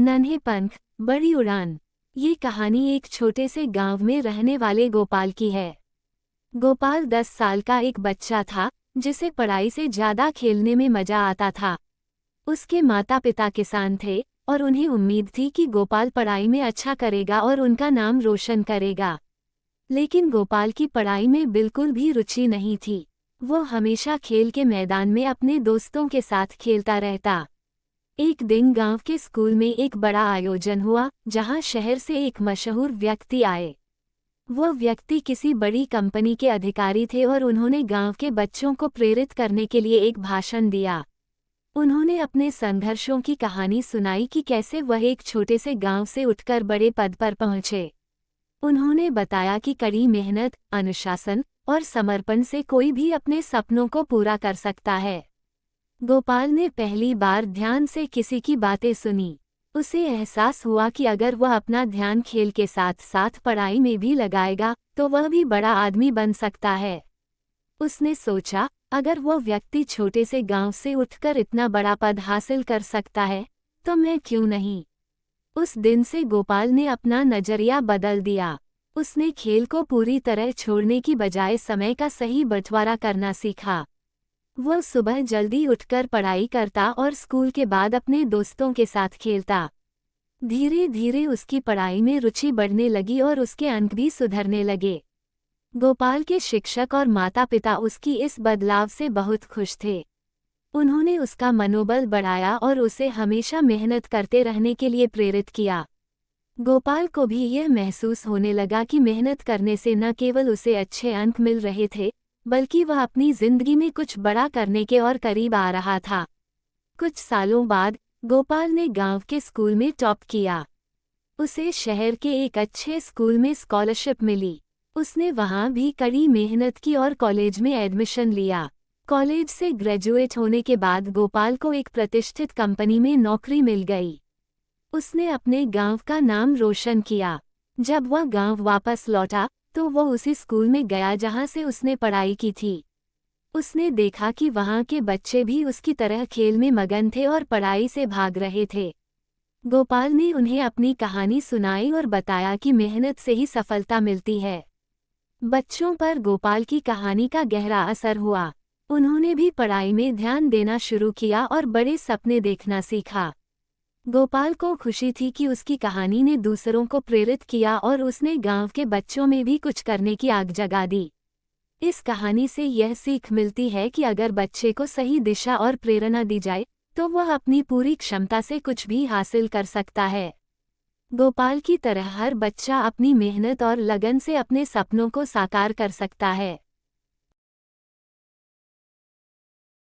नन्हे पंख बड़ी उड़ान। ये कहानी एक छोटे से गांव में रहने वाले गोपाल की है। गोपाल 10 साल का एक बच्चा था जिसे पढ़ाई से ज्यादा खेलने में मजा आता था। उसके माता पिता किसान थे और उन्हें उम्मीद थी कि गोपाल पढ़ाई में अच्छा करेगा और उनका नाम रोशन करेगा। लेकिन गोपाल की पढ़ाई में बिल्कुल भी रुचि नहीं थी। वो हमेशा खेल के मैदान में अपने दोस्तों के साथ खेलता रहता। एक दिन गांव के स्कूल में एक बड़ा आयोजन हुआ जहां शहर से एक मशहूर व्यक्ति आए। वो व्यक्ति किसी बड़ी कंपनी के अधिकारी थे और उन्होंने गांव के बच्चों को प्रेरित करने के लिए एक भाषण दिया। उन्होंने अपने संघर्षों की कहानी सुनाई कि कैसे वह एक छोटे से गांव से उठकर बड़े पद पर पहुंचे। उन्होंने बताया कि कड़ी मेहनत, अनुशासन और समर्पण से कोई भी अपने सपनों को पूरा कर सकता है। गोपाल ने पहली बार ध्यान से किसी की बातें सुनी। उसे एहसास हुआ कि अगर वह अपना ध्यान खेल के साथ साथ पढ़ाई में भी लगाएगा तो वह भी बड़ा आदमी बन सकता है। उसने सोचा, अगर वह व्यक्ति छोटे से गांव से उठकर इतना बड़ा पद हासिल कर सकता है तो मैं क्यों नहीं। उस दिन से गोपाल ने अपना नजरिया बदल दिया। उसने खेल को पूरी तरह छोड़ने की बजाय समय का सही बंटवारा करना सीखा। वह सुबह जल्दी उठकर पढ़ाई करता और स्कूल के बाद अपने दोस्तों के साथ खेलता। धीरे धीरे उसकी पढ़ाई में रुचि बढ़ने लगी और उसके अंक भी सुधरने लगे। गोपाल के शिक्षक और माता पिता उसकी इस बदलाव से बहुत खुश थे। उन्होंने उसका मनोबल बढ़ाया और उसे हमेशा मेहनत करते रहने के लिए प्रेरित किया। गोपाल को भी यह महसूस होने लगा कि मेहनत करने से न केवल उसे अच्छे अंक मिल रहे थे बल्कि वह अपनी जिंदगी में कुछ बड़ा करने के और करीब आ रहा था। कुछ सालों बाद गोपाल ने गांव के स्कूल में टॉप किया। उसे शहर के एक अच्छे स्कूल में स्कॉलरशिप मिली। उसने वहां भी कड़ी मेहनत की और कॉलेज में एडमिशन लिया। कॉलेज से ग्रेजुएट होने के बाद गोपाल को एक प्रतिष्ठित कंपनी में नौकरी मिल गई। उसने अपने गांव का नाम रोशन किया। जब वह गांव वापस लौटा तो वह उसी स्कूल में गया जहां से उसने पढ़ाई की थी। उसने देखा कि वहां के बच्चे भी उसकी तरह खेल में मगन थे और पढ़ाई से भाग रहे थे। गोपाल ने उन्हें अपनी कहानी सुनाई और बताया कि मेहनत से ही सफलता मिलती है। बच्चों पर गोपाल की कहानी का गहरा असर हुआ। उन्होंने भी पढ़ाई में ध्यान देना शुरू किया और बड़े सपने देखना सीखा। गोपाल को खुशी थी कि उसकी कहानी ने दूसरों को प्रेरित किया और उसने गांव के बच्चों में भी कुछ करने की आग जगा दी। इस कहानी से यह सीख मिलती है कि अगर बच्चे को सही दिशा और प्रेरणा दी जाए तो वह अपनी पूरी क्षमता से कुछ भी हासिल कर सकता है। गोपाल की तरह हर बच्चा अपनी मेहनत और लगन से अपने सपनों को साकार कर सकता है।